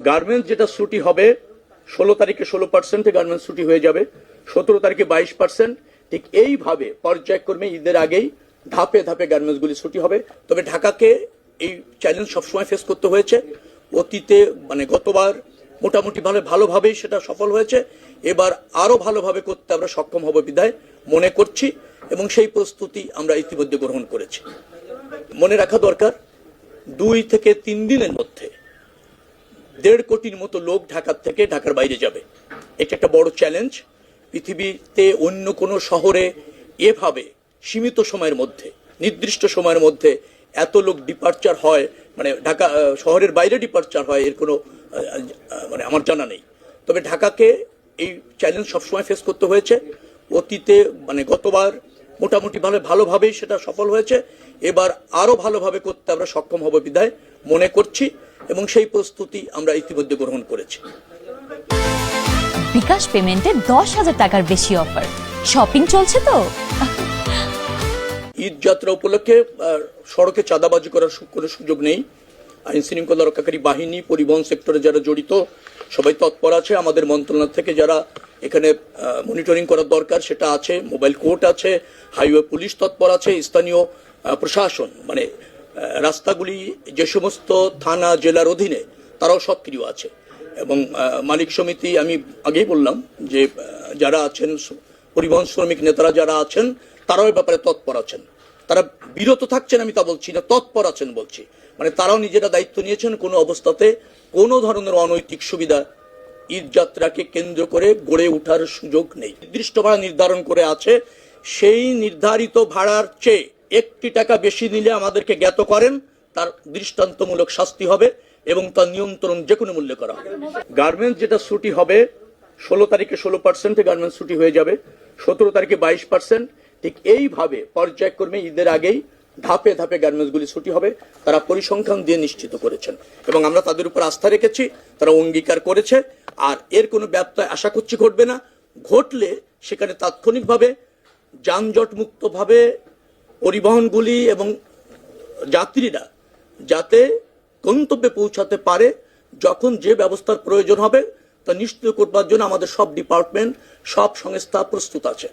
Garments যেটা ছুটি হবে 16 তারিখে 16% গার্মেন্টস ছুটি হয়ে যাবে, 17 তারিখে 22%। ঠিক এইভাবে পর্যায়ক্রমে ঈদের আগেই ধাপে ধাপে গার্মেন্টসগুলি ছুটি হবে। তবে ঢাকাকে এই চ্যালেঞ্জ সবসময় ফেস করতে হয়েছে। অতীতে গতবার মোটামুটি ভালোভাবেই সেটা সফল হয়েছে। এবার আরো ভালোভাবে করতে আমরা সক্ষম হব বিধায় মনে করছি, এবং সেই প্রস্তুতি আমরা ইতিমধ্যে গ্রহণ করেছি। মনে রাখা দরকার, 2 থেকে 3 দিনের মধ্যে 1.5 কোটির মতো লোক ঢাকার বাইরে যাবে। এটা একটা বড় চ্যালেঞ্জ। পৃথিবীতে অন্য কোনো শহরে এভাবে সীমিত সময়ের মধ্যে, নির্দিষ্ট সময়ের মধ্যে এত লোক ডিপার্চার হয়, ঢাকা শহরের বাইরে ডিপার্চার হয়, এর কোনো আমার জানা নেই। তবে ঢাকাকে এই চ্যালেঞ্জ সবসময় ফেস করতে হয়েছে। অতীতে গতবার মোটামুটি ভালোভাবেই সেটা সফল হয়েছে। এবার আরো ভালোভাবে করতে আমরা সক্ষম হব বিধায় মনে করছি, এবং সেই প্রস্তুতি আমরা ইতিমধ্যে গ্রহণ করেছি। বিকাশ পেমেন্টে 10,000 টাকার বেশি অফার, শপিং চলছে তো। ঈদ যাত্রা উপলক্ষে সড়কে চাঁদাবাজি করার কোনো সুযোগ নেই। আইন শৃঙ্খলা রক্ষাকারী বাহিনী, পরিবহন সেক্টরে যারা জড়িত সবাই তৎপর আছে। আমাদের মন্ত্রণালয় থেকে যারা এখানে মনিটরিং করার দরকার সেটা আছে, মোবাইল কোর্ট আছে, হাইওয়ে পুলিশ তৎপর আছে, স্থানীয় প্রশাসন রাস্তাগুলি যে সমস্ত থানা জেলার অধীনে তারাও সক্রিয় আছে, এবং মালিক সমিতি আমি আগেই বললাম যে যারা আছেন, পরিবহন শ্রমিক নেতারা যারা আছেন তারাও ব্যাপারে তৎপর আছেন। তারা বিরত থাকছেন আমি তা বলছি না, তৎপর আছেন বলছি। তারাও নিজেরা দায়িত্ব নিয়েছেন। কোনো অবস্থাতে কোনো ধরনের অনৈতিক সুবিধা ঈদ যাত্রাকে কেন্দ্র করে গড়ে ওঠার সুযোগ নেই। নির্দিষ্ট ভাড়া নির্ধারণ করে আছে, সেই নির্ধারিত ভাড়ার চেয়ে 1 টাকা বেশি নিলে আমাদেরকে জ্ঞাত করেন, তার দৃষ্টান্তমূলক শাস্তি হবে, এবং তার নিয়ন্ত্রণ যে কোনো মূল্যে করা হবে। গার্মেন্টস যেটা ছুটি হবে 16 তারিখে 16% গার্মেন্টস ছুটি হয়ে যাবে, 17 তারিখে 22%। ঠিক এইভাবে পর্যায়ক্রমে ঈদের আগেই ধাপে ধাপে গার্মেন্টসগুলি ছুটি হবে। তারা পরিসংখ্যান দিয়ে নিশ্চিত করেছেন, এবং আমরা তাদের উপর আস্থা রেখেছি, তারা অঙ্গীকার করেছে। আর এর কোনো ব্যত্যয় আশা করছি ঘটবে না। ঘটলে সেখানে তাৎক্ষণিকভাবে যানজট মুক্তভাবে পরিবহনগুলি এবং যাত্রীরা যাতে গন্তব্যে পৌঁছাতে পারে, যখন যে ব্যবস্থার প্রয়োজন হবে তা নিশ্চিত করবার জন্য আমাদের সব ডিপার্টমেন্ট, সব সংস্থা প্রস্তুত আছে।